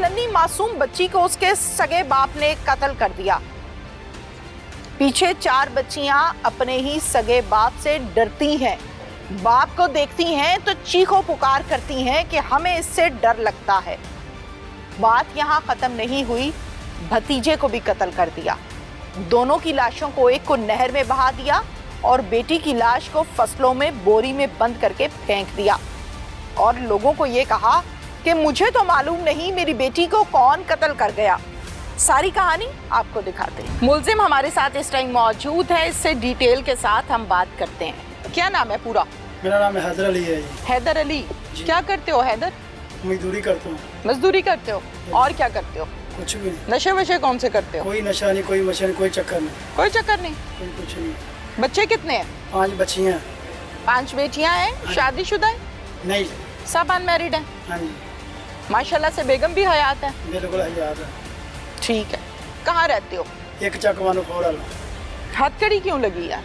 नन्ही मासूम बच्ची को उसके सगे बाप ने कत्ल कर दिया। पीछे 4 बच्चियां अपने ही सगे बाप से डरती हैं, बाप को देखती हैं तो चीखो पुकार करती हैं कि हमें इससे डर लगता है। बात यहां खत्म नहीं हुई, भतीजे को भी कत्ल कर दिया। दोनों की लाशों को, एक को नहर में बहा दिया और बेटी की लाश को फसलों में बोरी में बंद करके फेंक दिया और लोगों को ये कहा कि मुझे तो मालूम नहीं मेरी बेटी को कौन कत्ल कर गया। सारी कहानी आपको दिखाते हैं। मुलजिम हमारे साथ इस टाइम मौजूद है, इससे डिटेल के साथ हम बात करते हैं। क्या नाम है पूरा? मेरा नाम हैदर अली है। हैदर अली, क्या करते हो हैदर? मजदूरी करता हूँ। मजदूरी करते हो और क्या करते हो? कुछ भी नहीं। नशे वशे कौन से करते हो? कोई नशा नहीं, कोई वशा नहीं, कोई चक्कर नहीं। कोई चक्कर नहीं। कोई कुछ नहीं। बच्चे कितने हैं? 5 बच्चियाँ। 5 बेटियां हैं। शादीशुदा है? नहीं। सब अनमैरिड हैं? हाँ जी। माशाल्लाह से बेगम भी हयात है? बिल्कुल याद है। ठीक है। कहाँ रहते हो? एक चकवानो फोड़ा। हथकड़ी क्यों लगी है?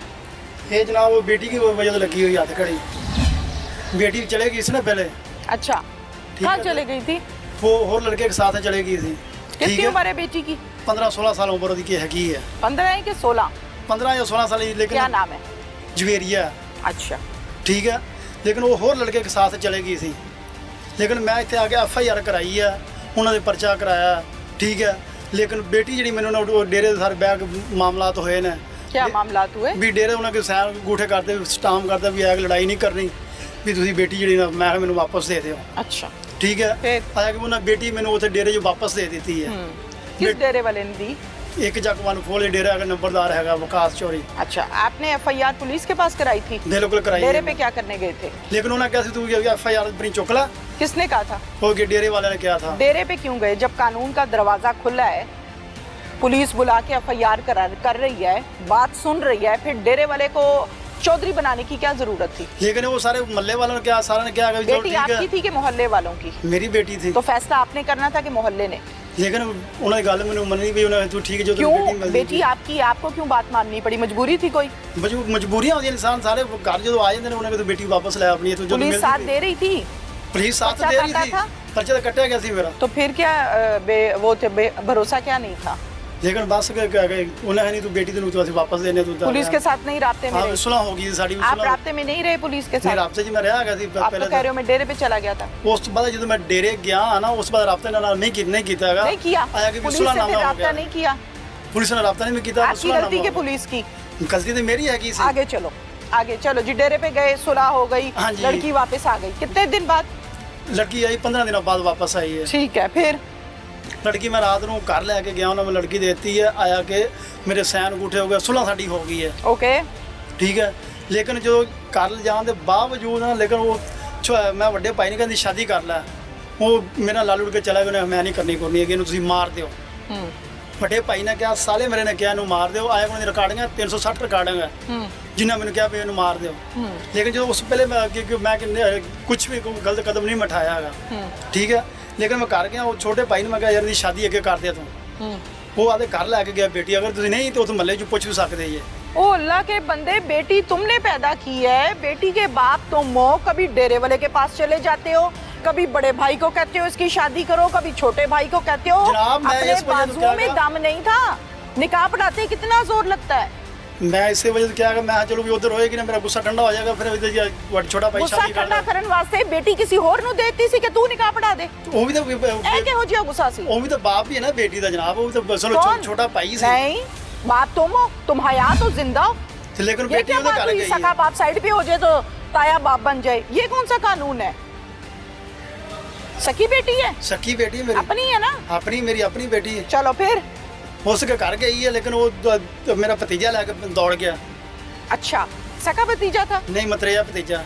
ये जनाब वो बेटी की वजह से लगी हुई हथकड़ी। बेटी चले गई थी ना पहले। अच्छा, कहाँ चले गई थी? वो और लड़के के साथ चले गई थी। कितनी उम्र है बेटी की? 15-16 साल उम्र की है। 15 है कि 16? 15 या 16 साल। लेकिन क्या नाम है? जवेरिया। अच्छा, ठीक है। लेकिन वो होर लड़के के साथ चले गई थी। लेकिन मैं इतने आके FIR कराई है, उन्होंने पर्चा कराया। ठीक है। लेकिन बेटी जी मैंने डेरे सारे बैग मामला तो होए ने। क्या मामला हुए? भी डेरे उन्होंने सैन गूठे करते स्टाम करते भी आग लड़ाई नहीं करनी, भी तुसी बेटी जी मैं मैंने वापस दे दो। अच्छा, ठीक है। फिर आया कि उन्होंने बेटी मैंने उसे डेरे जो वापस दे दी है। किस डेरे वाले ने दी? एक जगवान फोले डेरा का नंबरदार है वकास चौरी। अच्छा, आपने FIR पुलिस के पास कराई थी? बिल्कुल कराई। डेरे पे क्या करने गए थे? लेकिन उन्होंने क्या तू FIR अपनी चुक ला। किसने कहा था? वो डेरे वाले ने क्या था। डेरे पे क्यों गए जब कानून का दरवाजा खुला है? पुलिस बुला के FIR कर रही है, बात सुन रही है, फिर डेरे वाले को चौधरी बनाने की क्या जरूरत थी? लेकिन वो सारे मोहल्ले वालों ने क्या, सारा ने क्या, बेटी आपकी थी कि मोहल्ले वालों की? मेरी बेटी थी। तो फैसला आपने करना था कि मोहल्ले ने? लेकिन उन्होंने गल मैंने मनी भी, उन्होंने तू ठीक है जो क्यों बेटी आपकी, आपको क्यों बात माननी पड़ी? मजबूरी थी कोई? मजबूरियां होती हैं, इंसान सारे घर जो आ जाते हैं उन्होंने तो बेटी वापस लाया अपनी। तो पुलिस साथ दे रही थी? पुलिस साथ दे रही थी। पर्चा तो कटा गया थी मेरा। तो फिर क्या भरोसा क्या नहीं था? लेकिन बस उन्हें नहीं तू बेटी तेन वापस देने तू पुलिस के साथ नहीं राब्ते में रहे? सुलह हो गई साड़ी। आप राब्ते में नहीं रहे पुलिस के साथ? राब्ते जी मैं रहा गया थी आप तो कह रहे हो मैं डेरे पे चला गया था। उस बाद जो मैं डेरे गया ना, उस बाद राब्ते नहीं किया। नहीं किया? आया कि पुलिस से फिर राब्ता नहीं किया? पुलिस ने राब्ता नहीं किया। आपकी गलती के पुलिस की? गलती तो मेरी है कि आगे चलो, आगे चलो जी। डेरे पे गए, सुलह हो गई, लड़की वापस आ गई। कितने दिन बाद? लड़की आई 15 दिनों बाद वापस आई है। ठीक है। फिर लड़की मैं रात को घर लैके गया, उन्होंने लड़की देती है। आया कि मेरे सैन गूठे हो गए, सुलह साड़ी हो गई है। ओके, ठीक है। लेकिन जो घर जाने के बावजूद ना, लेकिन वो मैं बड़े भाई ने कहती शादी कर लै, वो मेरा लाल उड़ के चला गया, मैं नहीं करनी कोनी है, तुम मार दो। बड़े भाई ने क्या, साले मेरे ने क्या मार दो। आया उन्होंने रिकॉर्डिंग 360 रिकॉर्डिंग है जिन्हें मैंने क्या भी मार दो। लेकिन जो उस पहले मैं कुछ भी गलत कदम नहीं उठाया है। ठीक है। लेकिन मैं घर गया, वो छोटे भाई ने मैं कहा यार शादी अगे कर दे तू। वो आधे घर लैके गया बेटी, अगर तुम नहीं तो महल्ले चो पुछ भी सकते ये। ओ अल्लाह के बंदे, बेटी तुमने पैदा की है, बेटी के बाप तुम हो। कभी डेरे वाले के पास चले जाते हो, कभी बड़े भाई को कहते हो इसकी शादी करो, कभी छोटे भाई को कहते हो। अपने बाजुओं में दम नहीं था? निकाह पढ़ाते कितना जोर लगता है। मैं इसी वजह से क्या मैं चलो भी उधर होएगी ना, मेरा गुस्सा ठंडा हो जाएगा। फिर छोटा भाई गुस्सा ठंडा करने वास्ते बेटी किसी और नु देती सी कि तू निकाह पढ़ा दे। वो भी तो ए के हो जिया गुस्सा सी। वो भी तो बाप ही है ना बेटी दा जनाब, वो भी तो चलो छोटा भाई सी। नहीं, बाप तुम हो, तुम हयात हो, जिंदा हो। लेकिन बेटी उधर कर गई। सका बाप साइड पे हो जाए तो ताया बाप बन जाए, ये कौन सा कानून है? सकी बेटी है? सकी बेटी है मेरी। अपनी है ना? अपनी, मेरी अपनी बेटी है। चलो फिर उसके घर गई है, लेकिन वो मेरा भतीजा लेके दौड़ गया। अच्छा, सका भतीजा था? नहीं, मतरेया भतीजा।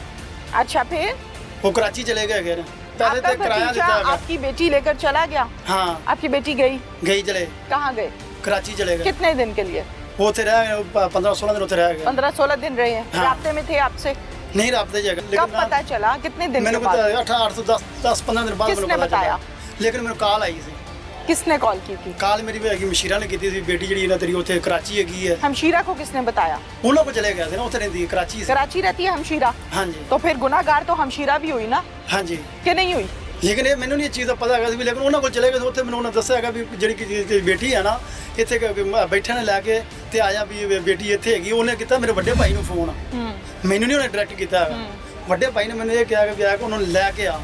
अच्छा, फिर वो कराची चले गए। पहले तो किराया देता है। आपकी बेटी लेकर चला गया? हाँ। आपकी बेटी गई चले। कहाँ गए? कराची चले गए। कितने दिन के लिए? वो थे रह 15-16 दिन उधर रह गए। 15-16 दिन रहे हैं। हाँ। राब्ते में थे आपसे? नहीं राब्ते जगह। कब पता चला? कितने दिन मैंने के बाद? 10-15 दिन बाद किसने बताया? लेकिन मैंने कॉल आई थी। किसने कॉल की थी? कॉल मेरी मशीरा ने की थी, बेटी जी ना तेरी उसे कराची है। हमशीरा को किसने बताया? उन लोग चले गए थे ना, उसे रहती है कराची से। कराची रहती है हमशीरा? हाँ जी। तो फिर गुनाहगार तो हमशीरा भी हुई ना? हाँ जी। कि नहीं हुई? ਲੇਕਿਨ ਇਹ ਮੈਨੂੰ ਨਹੀਂ ਇਹ ਚੀਜ਼ ਦਾ ਪਤਾ ਹੈਗਾ ਸੀ ਵੀ, ਲੇਕਿਨ ਉਹਨਾਂ ਕੋਲ ਚਲੇ ਗਏ ਉੱਥੇ ਮੈਨੂੰ ਉਹਨਾਂ ਦੱਸਿਆ ਹੈਗਾ ਵੀ ਜਿਹੜੀ ਕਿ ਬੇਟੀ ਹੈ ਨਾ ਇੱਥੇ ਬੈਠੇ ਨੇ ਲੈ ਕੇ ਤੇ ਆਇਆ ਵੀ ਬੇਟੀ ਇੱਥੇ ਹੈਗੀ। ਉਹਨੇ ਕੀਤਾ ਮੇਰੇ ਵੱਡੇ ਭਾਈ ਨੂੰ ਫੋਨ, ਮੈਨੂੰ ਨਹੀਂ ਉਹਨੇ ਡਾਇਰੈਕਟ ਕੀਤਾ ਹੈਗਾ। ਵੱਡੇ ਭਾਈ ਨੇ ਮੈਨੂੰ ਇਹ ਕਿਹਾ ਕਿ ਆ ਕੇ ਉਹਨਾਂ ਨੂੰ ਲੈ ਕੇ ਆ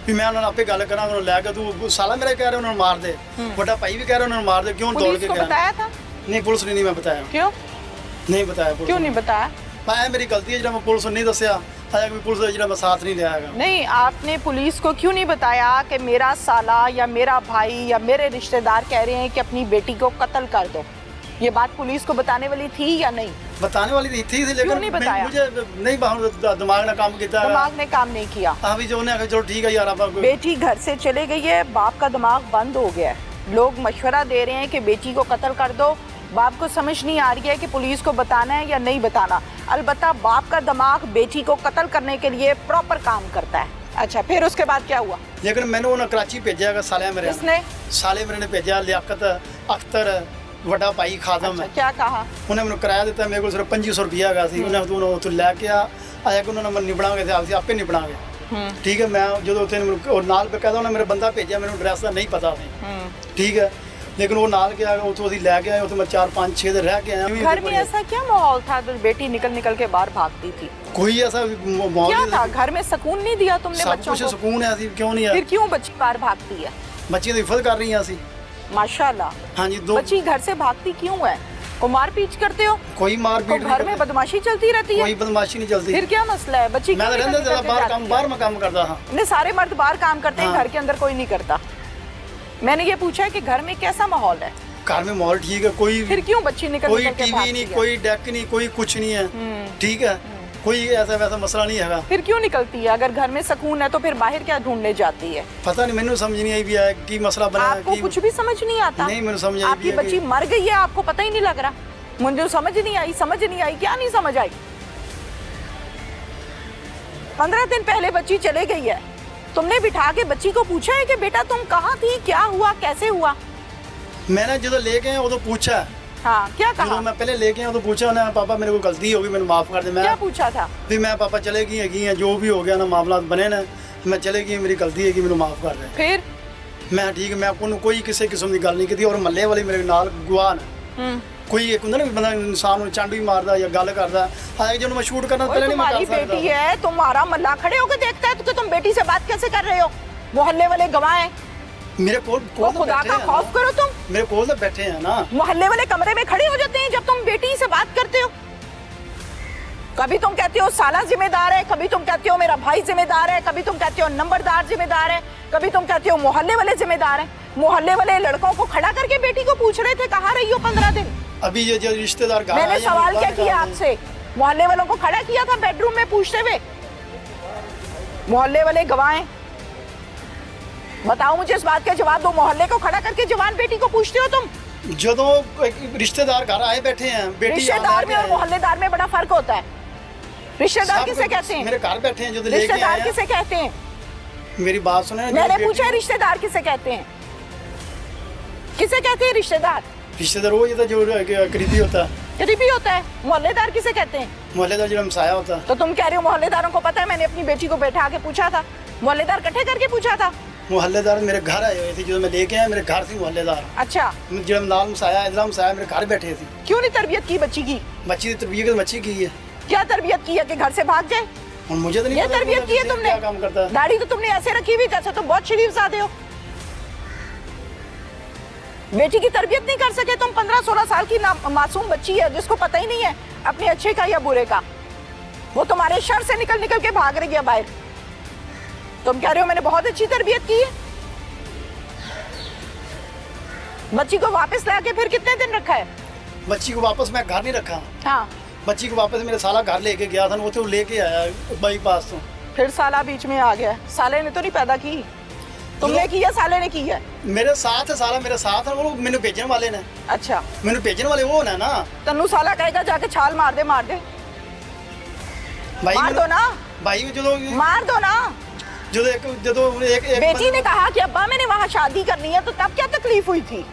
ਵੀ ਮੈਂ ਉਹਨਾਂ ਨਾਲ ਆਪੇ ਗੱਲ ਕਰਾਂ, ਉਹਨਾਂ ਨੂੰ ਲੈ ਕੇ ਤੂੰ ਸਾਲਾ ਮੇਰਾ ਕਹਿ ਰਿਹਾ ਉਹਨਾਂ ਨੂੰ ਮਾਰ ਦੇ, ਵੱਡਾ ਭਾਈ ਵੀ ਕਹਿ ਰਿਹਾ ਉਹਨਾਂ ਨੂੰ ਮਾਰ ਦੇ, ਕਿਉਂ दौड़ के गया? बताया था? नहीं पुलिस ने नहीं मैं बताया। क्यों नहीं बताया पुलिस क्यों ने। नहीं बताया? मैं मेरी गलती है जो मैं पुलिस को नहीं दसिया आया कि पुलिस का मैं साथ नहीं लिया हैगा। नहीं, आपने पुलिस को क्यों नहीं बताया कि मेरा साला या मेरा भाई या मेरे रिश्तेदार कह रहे हैं कि अपनी बेटी को कत्ल कर दो? ये बात पुलिस को बताने वाली थी या नहीं? बताने वाली थी लेकिन नहीं बताया? मुझे नहीं दिमाग ने काम किया, दिमाग ने काम नहीं किया। अभी जो उन्हें चलो ठीक है यार अब बेटी घर से चले गई है, बाप का दिमाग बंद हो गया है। लोग मशवरा दे रहे हैं कि बेटी को कत्ल कर दो। बाप को समझ नहीं आ रही है कि पुलिस को बताना है या नहीं बताना। अलबत्ता बाप का दिमाग बेटी को कत्ल करने के लिए प्रॉपर काम करता है। अच्छा, फिर उसके बाद क्या हुआ? लेकिन मैंने उन्हें कराची भेजा साले मेरे, किसने? साले मेरे ने भेजा, लियाकत अख्तर ਵੱਡਾ ਭਾਈ ਖਾਦਮ ਹੈ। क्या कहा? ਉਹਨੇ ਮੈਨੂੰ ਕਿਰਾਇਆ ਦਿੱਤਾ, ਮੇਰੇ ਕੋਲ ਸਿਰਫ 2500 ਰੁਪਇਆ ਹੈਗਾ ਸੀ। ਉਹਨੇ ਤੋਂ ਲੈ ਕੇ ਆਇਆ ਕਿ ਉਹਨਾਂ ਨੇ ਨਿਬੜਾਂਗੇ ਤੇ ਆਪਸੇ ਆਪੇ ਨਿਬੜਾਂਗੇ। ਠੀਕ ਹੈ, ਮੈਂ ਜਦੋਂ ਉੱਥੇ ਮੈਨੂੰ ਨਾਲ ਬਕਾਇਦਾ ਉਹਨੇ ਮੇਰਾ ਬੰਦਾ ਭੇਜਿਆ, ਮੈਨੂੰ ਐਡਰੈਸ ਦਾ ਨਹੀਂ ਪਤਾ ਸੀ। ठीक है, लेकिन वो नाल के आगे उतो लेके आए, मैं 4-5-6 दिन रह के आया। घर में ऐसा क्या माहौल था तो बेटी निकल निकल के बाहर भागती थी? कोई ऐसा माहौल क्या था? घर में सुकून नहीं दिया तुमने सब बच्चों कुछ को? सुकून है, क्यों नहीं है? फिर क्यों बच्ची बाहर भागती है? बच्चियों की हिफाजत कर रही हैं। माशाल्लाह। हाँ जी, दो बच्ची घर से भागती क्यों है? को मार पीट करते हो? कोई मार तो पीट घर में बदमाशी चलती रहती है? कोई बदमाशी नहीं चलती। फिर क्या मसला है? बच्ची मैं रहने देता बाहर में काम करता था। नहीं, सारे मर्द बाहर काम करते हैं, हाँ। घर के अंदर कोई नहीं करता। मैंने ये पूछा है कि घर में कैसा माहौल है? घर में माहौल ठीक है, कोई फिर क्यों बच्ची निकल कोई निकल के टीवी भागती नहीं, है? कोई डेक नहीं, कोई कुछ नहीं है। ठीक है, कोई ऐसा वैसा मसला नहीं है। फिर क्यों निकलती है? अगर घर में सुकून है तो फिर बाहर क्या ढूंढने जाती है? पता नहीं, मैंने समझ नहीं आई भी है कि मसला बना है आपको कुछ भी समझ नहीं आता? नहीं, मैंने समझ आई आपकी बच्ची मर गई है, आपको पता ही नहीं लग रहा? मुझे समझ नहीं आई, क्या नहीं समझ आई? 15 दिन पहले बच्ची चले गई है, तुमने बिठा के बच्ची को पूछा है कि बेटा तुम कहाँ थी, क्या हुआ, कैसे हुआ? मैंने जो लेके आया वो पूछा। हाँ, क्या कहा? मैं पहले लेके आया तो पूछा ना, पापा मेरे को गलती हो गई, मैंने माफ कर दे। मैं क्या पूछा था? भी मैं पापा चले गई है, जो भी हो गया ना मामला बने ना, मैं चले गई, मेरी गलती है कि मैंने माफ कर दे। फिर मैं ठीक है, मैं आपको कोई किसी किस्म की गल नहीं की। और महल्ले वाले मेरे नाल गवाह ने, कोई एक होंगे ना बंदा इंसान चांडू ही मारदा या गल करदा है, जो मैं शूट करना पहले नहीं मैं कर सकता। बेटी है, तुम्हारा मल्ला खड़े होकर देखता है तो तुम बेटी से बात कैसे कर रहे हो? मोहल्ले वाले गवाह हैं। मेरे कोल खुदा का खौफ करो तुम। मेरे कोल तो बैठे हैं ना। मोहल्ले वाले कमरे में खड़े हो जाते हैं जब तुम बेटी से बात करते हो। कभी तुम कहते हो साला जिम्मेदार है, कभी तुम कहते हो मेरा भाई जिम्मेदार है, कभी तुम कहते हो नंबरदार जिम्मेदार है, कभी तुम कहते हो मोहल्ले वाले जिम्मेदार है। मोहल्ले वाले लड़कों को खड़ा करके बेटी को पूछ रहे थे कहाँ रही हो 15 दिन। अभी ये जो रिश्तेदार घर मैंने सवाल क्या किया आपसे? मोहल्ले वालों को खड़ा किया था बेडरूम में पूछते हुए। मोहल्ले वाले गवाह हैं, बताओ मुझे इस बात का जवाब दो। मोहल्ले को खड़ा करके जवान बेटी को पूछते हो तुम? जो रिश्तेदार घर आए बैठे हैं, बेटी रिश्तेदार में और मोहल्लेदार में बड़ा फर्क होता है। रिश्तेदार किसे कहते हैं? मेरे घर बैठे हैं जो लेके आए हैं। रिश्तेदार किसे कहते हैं? मेरी बात सुने। मैंने पूछा रिश्तेदार किसे कहते हैं? किसे कहते हैं रिश्तेदार? रिश्तेदार वो ये जो करीबी होता है। करीबी होता है। मोहल्लेदार किसे कहते हैं? मोहल्लेदार जो हमसाया होता है। तो तुम कह रहे हो मोहल्लेदारों को पता है? मैंने अपनी बेटी को बैठा के पूछा था, मोहल्लेदार इकट्ठे करके पूछा था। मोहल्लेदार मेरे घर आए हुए थे, जो मैं लेके आया मेरे घर से मोहल्लेदार। अच्छा, जो नाल मसाया इधर मसाया मेरे घर बैठे थे। क्यों नहीं तरबियत की बच्ची की? बच्ची की तरबियत बच्ची की है। क्या तरबियत की है कि घर से भाग जाए? और मुझे तो नहीं ये तरबियत की है तुमने? क्या काम करता है? दाढ़ी तो तुमने ऐसे रखी हुई जैसे तुम बहुत शरीफ ज़ादे हो। बेटी की तरबियत नहीं कर सके तुम? 15-16 साल की मासूम बच्ची है जिसको पता ही नहीं है अपने अच्छे का या बुरे का। वो तुम्हारे शर से निकल निकल के भाग रही है बाहर। तुम कह रहे हो मैंने बहुत अच्छी तरबियत की है। बच्ची को वापस लाके फिर कितने दिन रखा है? बच्ची को वापस मैं घर नहीं रखा। हाँ, बच्ची को वापस मेरे साला घर लेके गया था, वो तो लेके आया बाईपास तो। फिर साला बीच में आ गया। साले ने तो नहीं पैदा की, तुमने की है, साले ने की है? मेरे साथ है साला, मेरे साथ है वो, मैंने भेजने वाले ने। अच्छा, मैंने भेजने वाले वो ना ना। तन्नू साला कहेगा जाके छाल मार दे, मार दे, भाई मार दो ना, भाई जो मार दो ना। जो एक बेटी ने कहा कि अब्बा मैंने वहाँ शादी करनी है, तो तब क्या तकलीफ हुई थी?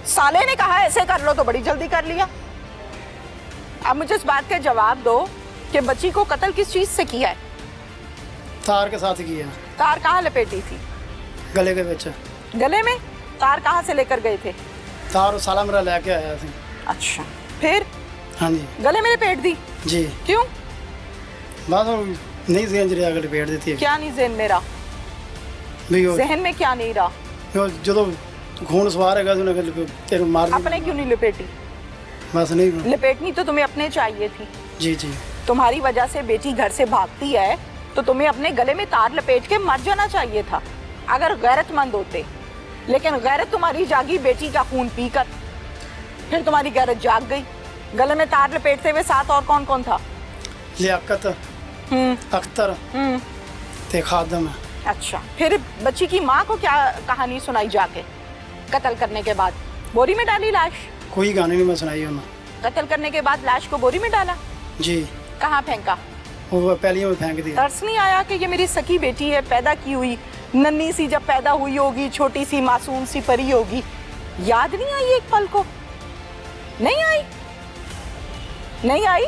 साले ने कहा ऐसे कर लो तो बड़ी जल्दी कर लिया। अब मुझे इस बात का जवाब दो कि बच्ची को कत्ल किस चीज से किया है? तार के साथ किया। तार कहाँ लपेटी थी? गले के ਵਿੱਚ गले में तार कहाँ से लेकर गए थे? तार साला मेरा लेके आया ਸੀ। अच्छा, फिर हाँ जी गले में लपेट दी? जी क्यों? बस वो नहीं जेंज रिया अगर लपेट देती है क्या नहीं जहन में रहा? भी वो जहन में क्या नहीं रहा? ਜਦੋਂ खून सवार है ਉਹਨੇ ਅਗਰ ਤੇਰੇ ਮਾਰ दी। अपने क्यों नहीं लपेटी? बस नहीं लपेटनी तो तुम्हें अपने चाहिए थी। जी जी तुम्हारी वजह से बेटी घर से भागती है तो तुम्हें अपने गले में तार लपेट के मर जाना चाहिए था अगर गैरतमंद होते। लेकिन गैरत तुम्हारी जागी बेटी का खून पीकर, फिर तुम्हारी गैरत जाग गई। गले में तार लपेटते हुए साथ और कौन कौन था? लियाकत अख्तर ते खादम है। अच्छा, फिर बच्ची की माँ को क्या कहानी सुनाई जाके कत्ल करने के बाद? बोरी में डाली लाश? कोई गाने नहीं मैं सुनाई उन्हें। कत्ल करने के बाद लाश को बोरी में डाला? जी कहाँ फेंका? वो पहली में फेंक दिया। तरस नहीं आया कि ये मेरी सकी बेटी है, पैदा की हुई, नन्ही सी जब पैदा हुई होगी, छोटी सी मासूम सी परी होगी, याद नहीं आई एक पल को? नहीं आई? नहीं आई?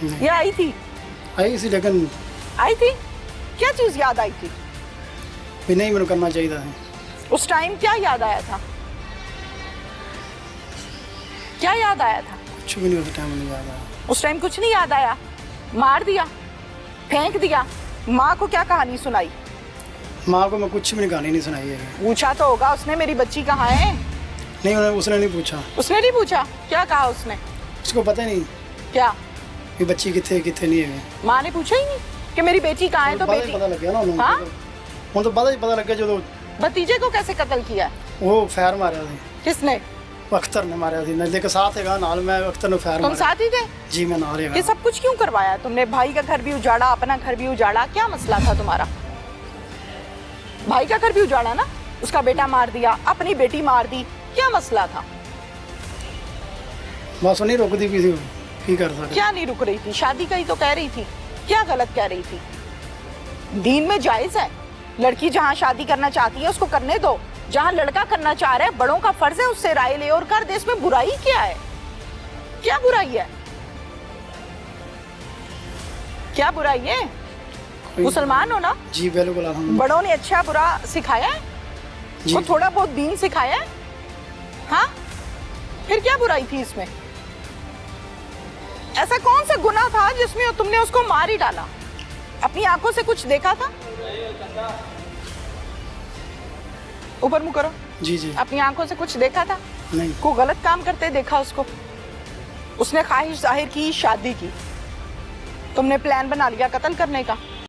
नहीं। ये आई थी? आई सी लेकिन आई थी? क्या चीज याद आई थी? भी नहीं मैंने करना चाहिए था। उस टाइम क्या याद आया था? क्या याद आया था? कुछ भी नहीं उस टाइम नहीं याद आया। उस टाइम कुछ नहीं याद आया? मार दिया, फेंक दिया। माँ को क्या कहानी सुनाई? माँ को मैं कुछ भी कहानी नहीं सुनाई है। पूछा तो होगा उसने मेरी बच्ची कहाँ है? नहीं उसने नहीं पूछा। उसने नहीं पूछा? क्या कहा उसने? उसको पता ही नहीं क्या? कि बच्ची कितने कितने नहीं है। माँ ने पूछा ही नहीं कि मेरी बेटी कहाँ है? तो बेटी पता लग गया ना उन्हें। हाँ? उन तो पता लग गया जो भतीजे को कैसे कत्ल किया? वो फैर मारा थी। किसने? अख्तर ने मारा थी। लेकिन साथ है नाल मैं अख्तर ने फैर तुम मारा। साथ ही थे? जी मैं नाल ये है। सब कुछ क्यों करवाया तुमने? भाई का घर भी उजाड़ा, अपना घर भी उजाड़ा, क्या मसला था तुम्हारा? भाई का घर भी उजाड़ा ना, उसका बेटा मार दिया, अपनी बेटी मार दी, क्या मसला था? बस नहीं रुकती भी थी, की कर सकते। क्या नहीं रुक रही थी? शादी का ही तो कह रही थी, क्या गलत कह रही थी? दीन में जायज है, लड़की जहाँ शादी करना चाहती है उसको करने दो। जहाँ लड़का करना चाह रहा है, बड़ों का फर्ज है उससे राय ले और कर दे। इसमें बुराई क्या है? क्या बुराई है? क्या बुराई है? मुसलमान हो ना? जी बिल्कुल अल्हम्दुलिल्लाह। बड़ों ने अच्छा बुरा सिखाया है, जी। वो थोड़ा बहुत दीन सिखाया है। हाँ, फिर क्या बुराई थी इसमें? ऐसा कौन सा गुनाह था जिसमें तुमने उसको मार ही डाला? अपनी आंखों से कुछ देखा था? ऊपर मुंह करो। जी जी अपनी आंखों से कुछ देखा था? नहीं। को गलत काम करते देखा उसको? उसने ख्वाहिश जाहिर की, शादी की, तुमने प्लान बना लिया कत्ल करने का।